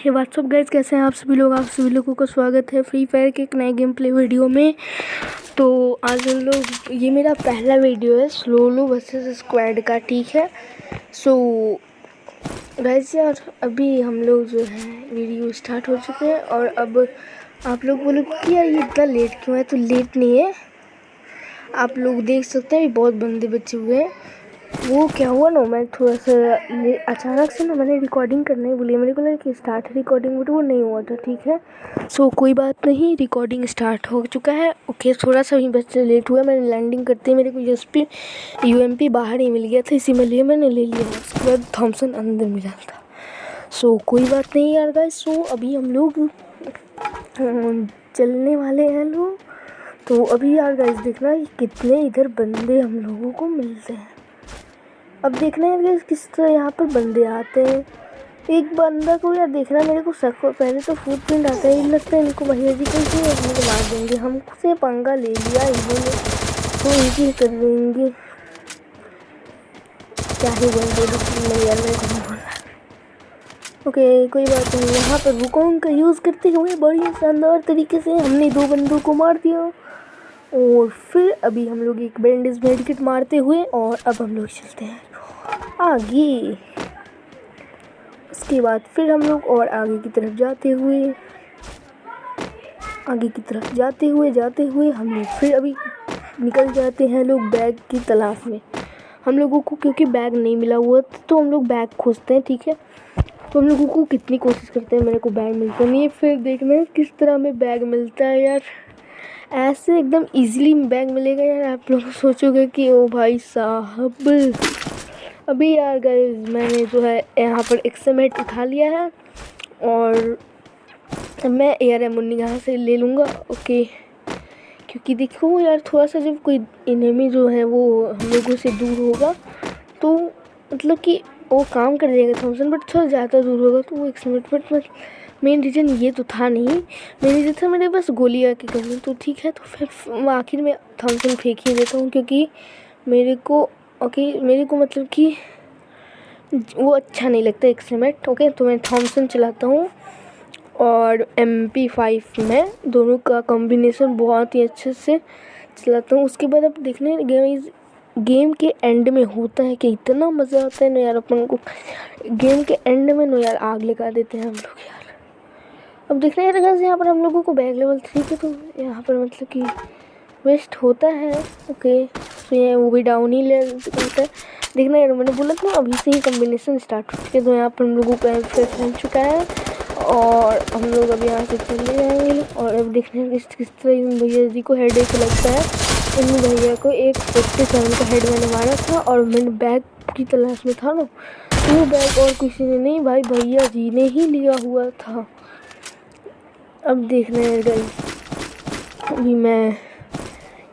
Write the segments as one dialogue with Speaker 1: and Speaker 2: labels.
Speaker 1: हे WhatsApp guys, कैसे हैं आप सभी लोगों का स्वागत है फ्री फायर के एक नए गेम प्ले वीडियो में। तो आज हम लोग, ये मेरा पहला वीडियो है सोलो वर्सेस स्क्वाड का, ठीक है। सो गाइस यार, अभी हम लोग जो है वीडियो स्टार्ट हो चुके हैं और अब आप लोग बोलो कि यार ये इतना लेट क्यों है। तो लेट नहीं है, आप लोग देख सकते हैं बहुत बंदे बचे हुए हैं। वो क्या हुआ ना, मैं थोड़ा सा अचानक से ना मैंने रिकॉर्डिंग करने बोली, मेरे को लगा कि स्टार्ट है रिकॉर्डिंग, बट वो नहीं हुआ था, ठीक है। सो कोई बात नहीं, रिकॉर्डिंग स्टार्ट हो चुका है। ओके, थोड़ा सा वहीं बस लेट हुआ। मैंने लैंडिंग करते ही मेरे को यूएसपी यूएमपी बाहर ही मिल गया था, इसी में लिए मैंने ले लिया। उसके बाद थॉमसन अंदर मिला था। सो कोई बात नहीं यार गाइस। सो अभी हम लोग चलने वाले हैं लोग। तो अभी यार गाइस देखना कितने इधर बंदे हम लोगों को मिलते हैं। अब देखना है गाइस किस तरह यहाँ पर बंदे आते हैं। एक बंदा को यार देखना, मेरे को शक हो, पहले तो फुटप्रिंट आता है, लगता है इनको भैया जी कैसे हम को मार देंगे। हमसे पंगा ले लिया इन्होंने, तो इनकी कर देंगे। क्या ही बोलेंगे, नहीं यार मेरे को नहीं बोलना। ओके कोई बात नहीं। यहाँ पर वुकोंग का यूज़ करते हुए बड़ी शानदार तरीके से हमने दो बंदों को मार दिया। और फिर अभी हम लोग एक बैंडेज मेडिकेट मारते हुए, और अब हम लोग चलते हैं आगे। उसके बाद फिर हम लोग और आगे की तरफ जाते हुए हम लोग फिर अभी निकल जाते हैं लोग बैग की तलाश में। हम लोगों को क्योंकि बैग नहीं मिला हुआ तो हम लोग बैग खोजते हैं, ठीक है। तो हम लोगों को कितनी कोशिश करते हैं, मेरे को बैग मिलता नहीं है। फिर देखना है किस तरह हमें बैग मिलता है यार। ऐसे एकदम इजीली बैग मिलेगा यार, आप लोग सोचोगे कि ओ भाई साहब। अभी यार गाइस मैंने जो है यहाँ पर एक्समेट उठा लिया है और मैं एयर एमुनी यहाँ से ले लूँगा। ओके, क्योंकि देखो यार थोड़ा सा जब कोई एनिमी जो है वो हम लोगों से दूर होगा तो मतलब कि वो काम कर देगा थॉमसन, बट थोड़ा ज़्यादा दूर होगा तो वो एक्समेट। बट मेन रीज़न ये तो था नहीं, मेन रीज़न था मेरे पास गोली आके करनी। तो ठीक है, तो फिर आखिर में थॉमसन फेंक ही देता हूँ, क्योंकि मेरे को मतलब कि वो अच्छा नहीं लगता एक्समेट। ओके, तो मैं थॉमसन चलाता हूँ और MP5 में, दोनों का कॉम्बिनेशन बहुत ही अच्छे से चलाता हूँ। उसके बाद अब देखने गेम के एंड में होता है कि इतना मज़ा आता है ना यार, अपन को गेम के एंड में ना यार आग लगा देते हैं हम लोग यार। अब देखना यार गाइस, यहाँ पर हम लोगों को बैग लेवल 3 पे तो यहाँ पर मतलब कि वेस्ट होता है। ओके, तो ये वो भी डाउन ही ले होता है। देखना यार, मैंने बोला था अभी से ही कॉम्बिनेशन स्टार्ट हो चुके, तो यहाँ पर हम लोगों का फिर मिल चुका है और हम लोग अब यहाँ से चले जाएंगे। और अब देखते हैं किस तरह इन भैया जी को हेडेक लगता है। इन भैया को एक 57 का हेड मैंने मारा था और मैंने बैग की तलाश में था ना, तो वो बैग और किसी ने नहीं, भाई भैया जी ने ही लिया हुआ था। अब देखना है गाइस, अभी मैं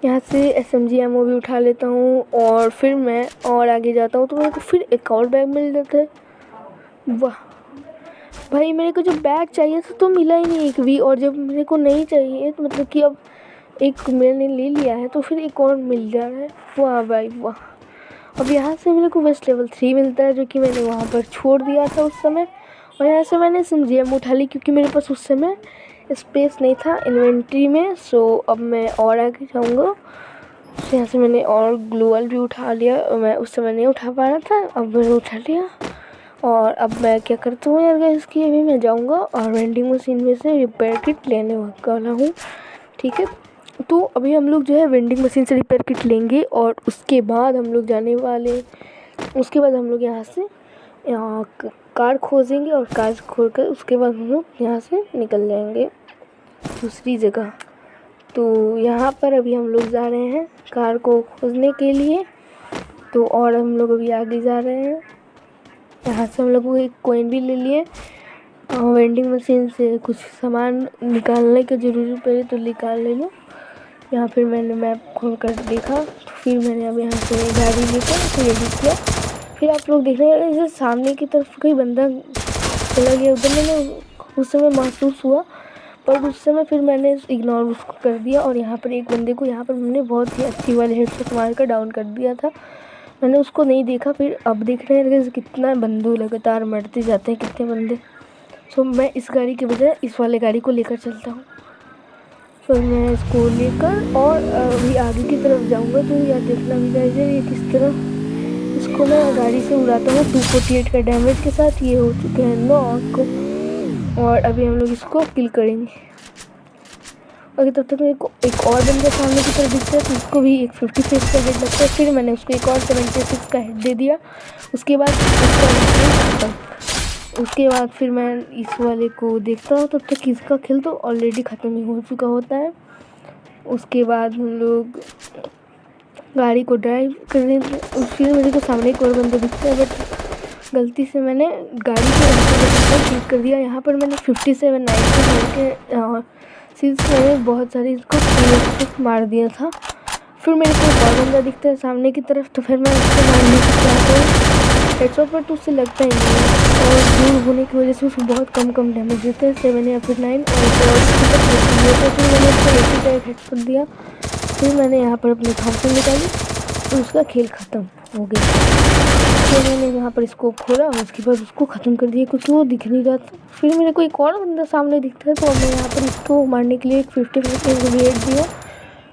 Speaker 1: यहाँ से SMG एमओ भी उठा लेता हूँ और फिर मैं और आगे जाता हूँ तो मेरे को फिर एक और बैग मिल जाता है। वाह भाई, मेरे को जो बैग चाहिए था तो मिला ही नहीं एक भी, और जब मेरे को नहीं चाहिए तो मतलब कि अब एक मैंने ले लिया है तो फिर एक और मिल जा रहा है। वाह भाई वाह। अब यहाँ से मेरे को वेस्ट लेवल 3 मिलता है, जो कि मैंने वहाँ पर छोड़ दिया था उस समय। और यहाँ से मैंने SMG एमओ उठा ली क्योंकि मेरे पास उस समय स्पेस नहीं था इन्वेंट्री में। सो अब मैं और आगे जाऊँगा। तो यहाँ से मैंने और ग्लोअल भी उठा लिया, मैं उस समय नहीं उठा पा रहा था, अब मैंने उठा लिया। और अब मैं क्या करता हूँ यार गाइस, कि अभी मैं जाऊँगा और वेंडिंग मशीन में से रिपेयर किट लेने वाला हूँ, ठीक है। तो अभी हम लोग जो है वेंडिंग मशीन से रिपेयर किट लेंगे और उसके बाद हम लोग जाने वाले, उसके बाद हम लोग यहाँ से कार खोजेंगे और कार खोलकर उसके बाद हम लोग यहाँ से निकल जाएंगे दूसरी जगह। तो यहाँ पर अभी हम लोग जा रहे हैं कार को खोजने के लिए। तो और हम लोग अभी आगे जा रहे हैं। यहाँ से हम लोग को एक कॉइन भी ले लिए और वेंडिंग मशीन से कुछ सामान निकालने की ज़रूरत पड़ी तो निकाल ले लो। यहाँ फिर मैंने मैप खोल कर देखा, तो फिर मैंने अब यहाँ से गाड़ी लेकर तो यही किया। फिर आप लोग देख रहे हैं जैसे सामने की तरफ कोई बंदा चला गया, उधर मैंने उस समय महसूस हुआ, पर उस समय फिर मैंने इग्नोर उसको कर दिया। और यहाँ पर एक बंदे को यहाँ पर मैंने बहुत ही अच्छी वाली हेडशॉट मार कर डाउन कर दिया था, मैंने उसको नहीं देखा। फिर अब देख रहे हैं कितना बंदूक लगातार मरते जाते हैं, कितने बंदे। सो मैं इस गाड़ी के बजाय इस वाले गाड़ी को लेकर चलता हूँ। फिर मैं इसको लेकर और अभी आगे की तरफ जाऊँगा। तो यार देखना भी चाहिए ये किस तरह इसको मैं गाड़ी से उड़ाता हूँ 248 का डैमेज के साथ। ये हो चुके हैं नॉक और अभी हम लोग इसको किल करेंगे। और तब तक मेरे को एक और बंदा सामने की तरफ दिखता है तो उसको भी एक 56 का हेड लगता है। फिर मैंने उसको एक और 76 का हेड दे दिया। उसके बाद उसके बाद फिर मैं इस वाले को देखता हूँ। तब तक इसका खेल तो ऑलरेडी ख़त्म ही हो चुका होता है। उसके बाद हम लोग गाड़ी को ड्राइव करने फिर मेरे को सामने एक और बंदा दिखता है, बट गलती से मैंने गाड़ी को क्लिक कर दिया। यहाँ पर मैंने 57 के सीज मैंने बहुत सारी इसको मार दिया था। फिर मेरे को एक और बंदा दिखता है सामने की तरफ, तो फिर मैं उसको मारने की चाहता हूँ। हेडशॉट पर तो उससे लगता ही नहीं है और दूर होने की वजह से उसको बहुत कम डैमेज देते हैं, 7 या फिर 9। और फिर मैंने उसको 80 का एक हेडशॉट दिया। फिर मैंने यहाँ पर अपनी थॉम्सन निकाली और उसका खेल ख़त्म हो गया। फिर मैंने यहाँ पर इसको खोला और उसके बाद उसको ख़त्म कर दिया क्योंकि वो दिख नहीं रहा था। फिर मेरे को एक और बंदा सामने दिखता है तो मैं यहाँ पर इसको मारने के लिए एक 55 का ग्रेनेड दिया।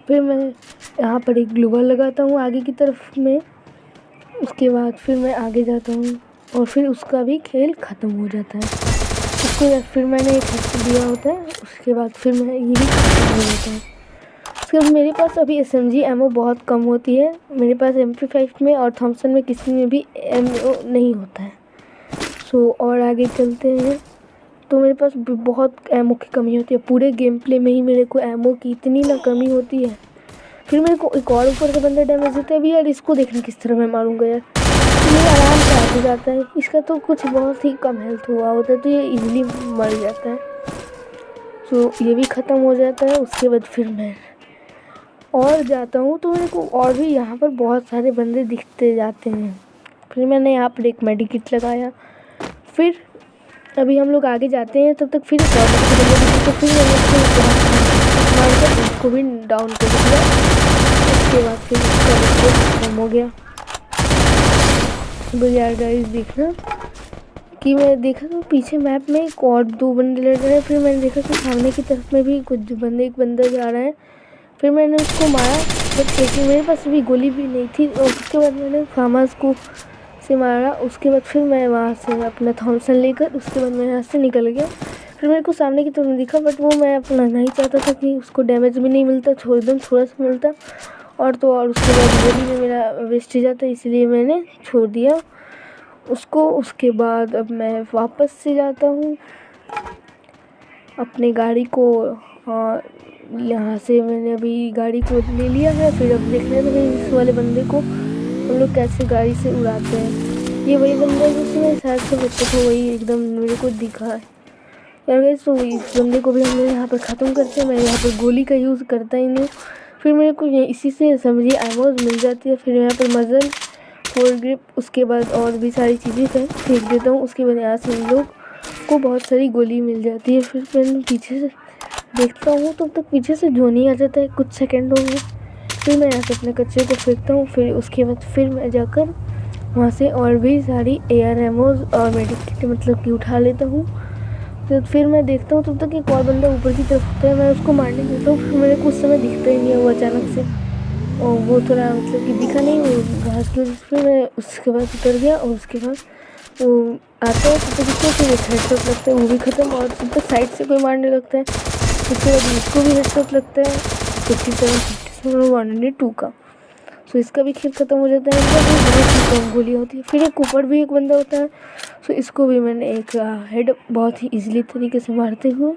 Speaker 1: फिर मैं यहाँ पर एक ग्लू वॉल लगाता हूँ आगे की तरफ में। उसके बाद फिर मैं आगे जाता हूँ और फिर उसका भी खेल ख़त्म हो जाता है। उसको फिर मैंने एक हेड दिया होता है। उसके बाद फिर मैं ये भी ख़त्म हो जाता है। उसके बाद मेरे पास अभी SMG एमओ बहुत कम होती है। मेरे पास MP5 में और थॉम्सन में किसी में भी एमओ नहीं होता है। सो और आगे चलते हैं तो मेरे पास बहुत एमओ की कमी होती है। पूरे गेम प्ले में ही मेरे को एमओ की इतनी ना कमी होती है। फिर मेरे को एक और ऊपर का बंदा डैमेज देता है। अभी यार इसको देखना किस तरह मैं मारूंगा यार। तो ये आराम से आगे जाता है। इसका तो कुछ बहुत ही कम हेल्थ हुआ होता है तो ये इजीली मर जाता है। सो ये भी ख़त्म हो जाता है। उसके बाद फिर मैं और जाता हूँ तो मेरे को और भी यहाँ पर बहुत सारे बंदे दिखते जाते हैं। फिर मैंने यहाँ पर एक मेडिकिट लगाया। फिर अभी हम लोग आगे जाते हैं तब तक फिर एक और बंदे दिखे तो फिर मैंने उसको मारकर उसको भी डाउन कर दिया। उसके बाद फिर उसका खत्म हो गया। तो यार गाइस देखना कि मैं देखा तो पीछे मैप में एक और 2 बंदे लड़ रहे हैं। फिर मैंने देखा कि सामने की तरफ में भी कुछ बंदे एक बंदा जा रहा है। फिर मैंने उसको मारा बट लेकिन मेरे पास भी गोली भी नहीं थी। और उसके बाद मैंने फार्मर्स को से मारा। उसके बाद फिर मैं वहाँ से अपना थॉम्सन लेकर उसके बाद मैं यहाँ से निकल गया। फिर मेरे को सामने की तरफ दिखा बट वो मैं अपना नहीं चाहता था कि उसको डैमेज भी नहीं मिलता, एकदम थोड़ा सा मिलता और तो और उसके बाद गोली में मेरा वेस्ट ही जाता, इसलिए मैंने छोड़ दिया उसको। उसके बाद अब मैं वापस से जाता हूँ अपने गाड़ी को। यहाँ से मैंने अभी गाड़ी को ले लिया है। फिर अब देख रहे हैं इस वाले बंदे को हम लोग कैसे गाड़ी से उड़ाते हैं। ये वही बंदा है जिसमें शायद से बच्चे को वही एकदम मेरे को दिखा है यार गाइस। तो इस बंदे को भी हम लोग यहाँ पर ख़त्म करते हैं। मैं यहाँ पर गोली का यूज़ करता ही नहीं। फिर मेरे को ये इसी से समझिए एमोज मिल जाती है। फिर यहाँ पर मजल 4 ग्रिप उसके बाद और भी सारी चीज़ें फेंक देता हूँ। उसके बाद यहाँ से हम लोग को बहुत सारी गोली मिल जाती है। फिर मैं पीछे से देखता हूँ तब तक पीछे से जोनी आ जाता है कुछ सेकंडों में। फिर मैं यहाँ से अपने कचरे को फेंकता हूँ। फिर उसके बाद फिर मैं जाकर वहाँ से और भी सारी AR एमोज और मेडिकेट मतलब कि उठा लेता हूँ। तो फिर मैं देखता हूँ तब तक एक और बंदा ऊपर की तरफ होता है। मैं उसको मारने देता हूँ। फिर मेरे को उस समय दिखता ही नहीं है वो अचानक से और वो थोड़ा मतलब कि दिखा नहीं वो घास की वजह से। फिर मैं उसके बाद उतर गया और उसके बाद वो आता है तो उसको फिर एक हेडशॉट लगता है, वो भी ख़त्म। और तब तक साइड से कोई मारने लगता है। उसके बाद इसको भी हेडशॉट लगता है 57 का। सो इसका भी खेल ख़त्म हो जाता है। इनका भी बहुत ही कम गोली होती है। फिर एक ऊपर भी एक बंदा होता है। सो इसको भी मैंने एक हेड बहुत ही ईजिली तरीके से मारते हुए।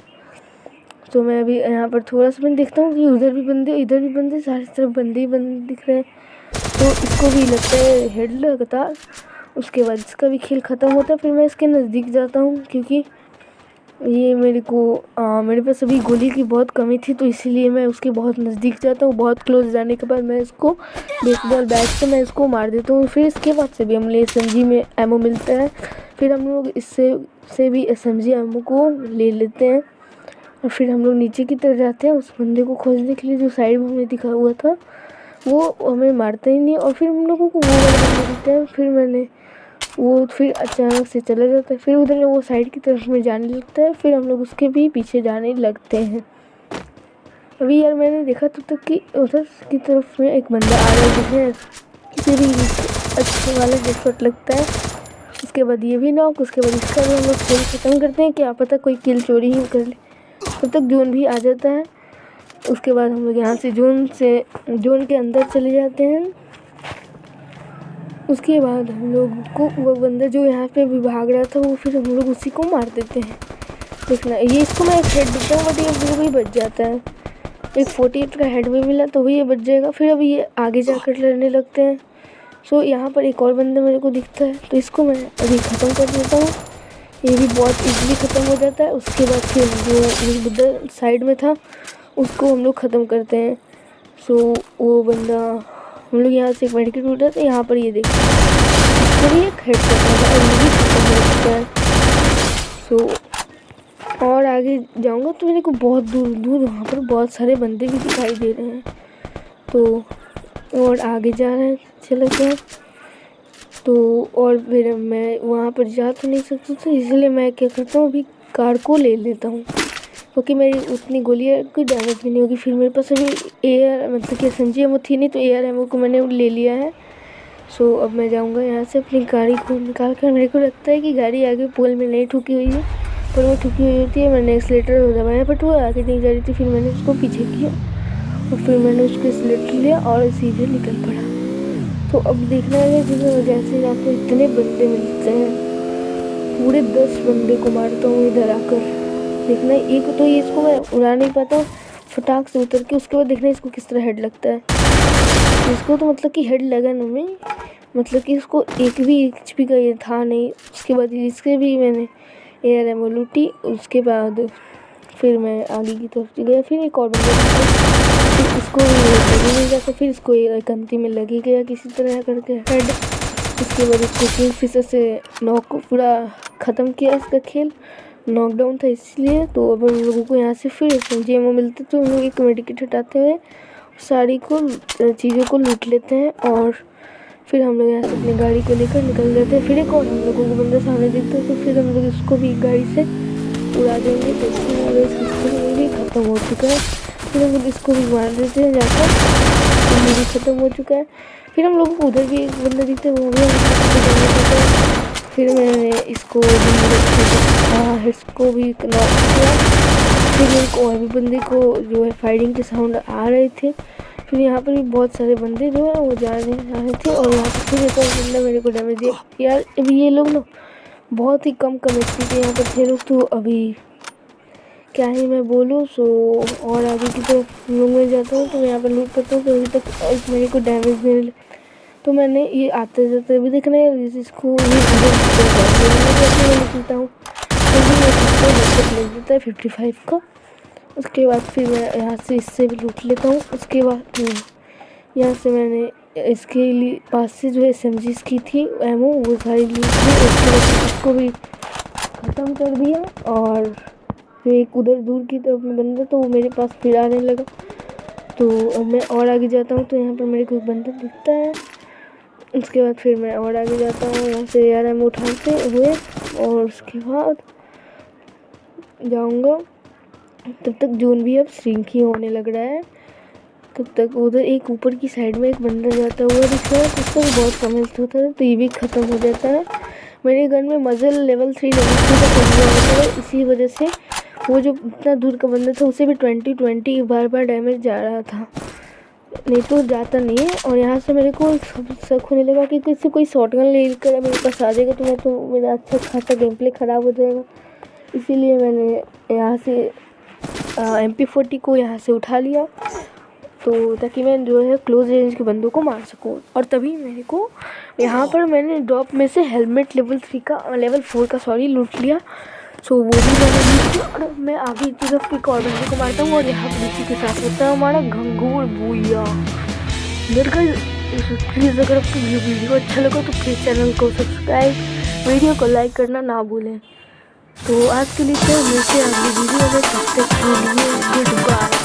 Speaker 1: तो मैं अभी यहाँ पर थोड़ा सा मैं देखता हूँ कि उधर भी बंदे इधर भी बंदे, सारी तरफ बंदे ही बंदे दिख रहे हैं। तो इसको भी लगता है हेड लगातार। उसके बाद इसका भी खेल ख़त्म होता है। फिर मैं इसके नज़दीक जाता हूँ क्योंकि ये मेरे पास अभी गोली की बहुत कमी थी तो इसीलिए मैं उसके बहुत नज़दीक जाता हूँ। बहुत क्लोज जाने के बाद मैं इसको बेसबॉल बैट से मैं इसको मार देता हूँ। फिर इसके बाद से भी हमें SMG में एमओ मिलता है। फिर हम लोग इससे भी SMG एमओ को ले लेते हैं और फिर हम लोग नीचे की तरफ जाते हैं उस बंदे को खोजने के लिए जो साइड में हमें दिखा हुआ था। वो हमें मारता ही नहीं और फिर हम लोगों को वो वाला बंदा दिखता है। फिर मैंने वो फिर अचानक से चला जाता है, फिर उधर वो साइड की तरफ में जाने लगता है, फिर हम लोग उसके भी पीछे जाने लगते हैं। अभी यार मैंने देखा तब तक कि उधर की तरफ में एक बंदा आ रहा है, किसी भी अच्छे वाला हेडशॉट लगता है। उसके बाद ये भी नॉक, उसके बाद इसका भी हम लोग खेल ख़त्म करते हैं, क्या पता कोई किल चोरी ही कर ले। तब तक जोन भी आ जाता है। उसके बाद हम लोग यहाँ से जोन के अंदर चले जाते हैं। उसके बाद हम लोग को वो बंदा जो यहाँ पे भी भाग रहा था, वो फिर हम लोग उसी को मार देते हैं। देखना, ये इसको मैं एक हेड देता हूँ, बट ये फिर भी बच जाता है। एक 48 का हेड भी मिला तो भी ये बच जाएगा। फिर अभी ये आगे जाकर लड़ने लगते हैं। सो यहाँ पर एक और बंदा मेरे को दिखता है, तो इसको मैं अभी ख़त्म कर देता हूँ। ये भी बहुत इजीली ख़त्म हो जाता है। उसके बाद फिर जो उधर साइड में था उसको हम लोग ख़त्म करते हैं। सो वो बंदा, हम लोग यहाँ से एक मेडिकेट उठा था, यहाँ पर ये देखते हैं इसको भी एक हेड करना था और ये भी ख़त्म हो चुका है। सो और आगे जाऊँगा तो मेरे को बहुत दूर दूर वहाँ पर बहुत सारे बंदे भी दिखाई दे रहे हैं। तो और आगे जा रहे हैं, चला गया। तो और फिर मैं वहाँ पर जा तो नहीं सकता था, इसलिए मैं क्या करता हूँ, अभी कार को ले लेता हूँ, क्योंकि मेरी उतनी गोलियाँ कोई डैमेज भी नहीं होगी। फिर मेरे पास अभी एयर मतलब कि SMG एमओ थी नहीं, तो एयर एमओ को मैंने ले लिया है। सो अब मैं जाऊँगा यहाँ से अपनी गाड़ी को निकाल कर। मेरे को लगता है कि गाड़ी आगे पोल में नहीं ठुकी हुई है, पर वो ठुकी हुई होती है। मैंने एक्सीलेटर दबाया बट वो आगे नहीं जा रही थी। फिर मैंने उसको पीछे किया और फिर मैंने उसको एक्सीलेटर लिया और सीधे निकल पड़ा। तो अब देखना है कि जैसे आपको इतने बंदे मिलते हैं, पूरे 10 बंदे को मारता हूँ इधर आकर। देखना, एक तो ये इसको मैं उड़ा नहीं पाता फटाक से उतर के। उसके बाद देखना इसको किस तरह हेड लगता है। इसको तो मतलब कि हेड लगा ना, मैं मतलब कि इसको एक भी HP का ये था नहीं। उसके बाद इसके भी मैंने एयर एमओ लूटी। उसके बाद फिर मैं आगे की तरफ गया, फिर एक और बंदा, फिर इसको लगी नहीं जाता, फिर इसको एक अंती में लगी गया किसी तरह करके हेड। उसके बाद इसको किंगफिशर से नॉक पूरा ख़त्म किया। इसका खेल नॉकडाउन था इसलिए। तो अब हम लोगों को यहाँ से फिर SMG एमओ मिलते, तो हम लोग एक मेडिकेट हटाते हुए सारी को चीज़ों को लूट लेते हैं और फिर हम लोग यहाँ से अपनी गाड़ी को लेकर निकल जाते हैं। फिर एक और हम लोगों को बंदा सामने दिखता है, तो फिर हम लोग इसको भी गाड़ी से उड़ा देंगे। तो इसमें भी ख़त्म हो चुका है। फिर हम लोग इसको भी मार देते हैं जाकर, तो ये भी ख़त्म हो चुका है। फिर हम लोगों को उधर भी एक बंदा दिखता है, वो भी हम। फिर मैंने इसको भी नॉक किया। फिर एक और भी बंदे को जो है फायरिंग के साउंड आ रहे थे। फिर यहाँ पर भी बहुत सारे बंदे जो है वो जा रहे थे और यहाँ पर फिर एक और बंदा मेरे को डैमेज दिया। यार अभी ये लोग ना बहुत ही कम HP के यहाँ पर थे लोग, तो अभी क्या ही मैं बोलूँ। सो और आगे की तरफ लोग में जाता हूँ तो मैं यहाँ पर लूट करता हूँ, तो अभी तक मेरे को डैमेज नहीं मिले। तो मैंने ये आते जाते अभी देखना है इसको निकलता हूँ, तो भी लग देता है 55 का। उसके बाद फिर मैं यहाँ से इससे भी लूट लेता हूँ। उसके बाद यहाँ से मैंने इसके लिए पास से जो SMGs की थी एमओ वो सारी लूट ली। उसके बाद इसको भी ख़त्म कर दिया और फिर एक उधर दूर की तरफ में बंदा, तो वो मेरे पास फिर आने लगा। तो अब मैं और आगे जाता हूँ, तो यहाँ पर मेरे को एक बंदा दिखता है। उसके बाद फिर मैं और आगे जाता हूँ, यहाँ से यार हम उठाते हुए और उसके बाद जाऊँगा। तब तक जोन भी अब श्रिंक ही होने लग रहा है। तब तक उधर एक ऊपर की साइड में एक बंदा जाता हुआ दिख रहा है, उसका भी बहुत कम हेल्थ होता है, तो ये भी ख़त्म हो जाता है। मेरे गन में मजल लेवल 3 का कम होता है, इसी वजह से वो जो इतना दूर का बंदा था उसे भी 20 बार डैमेज जा रहा था, नहीं तो जाता नहीं है। और यहाँ से मेरे को शक होने लगा कि किसी कोई शॉटगन ले कर मेरे पास आ जाएगा, तो मेरा अच्छा खासा गेम प्ले ख़राब हो जाएगा। इसीलिए मैंने यहाँ से MP40 को यहाँ से उठा लिया, तो ताकि मैं जो है क्लोज रेंज के बंदों को मार सकूं। और तभी मेरे को यहाँ पर मैंने ड्रॉप में से हेलमेट लेवल 4 का लूट लिया। सो वो भी मैंने लूट लिया और मैं आगे की तरफ एक और बंदे को मारता हूँ और यहाँ पर इसी के साथ होता है हमारा घंघोर भूया। प्लीज़ अगर आपको ये वीडियो अच्छा लगा तो प्लीज़ चैनल को सब्सक्राइब, वीडियो को लाइक करना ना भूलें। तो आज के लिए तो मिलते हैं अगली वीडियो में, तब तक के लिए गुड बाय।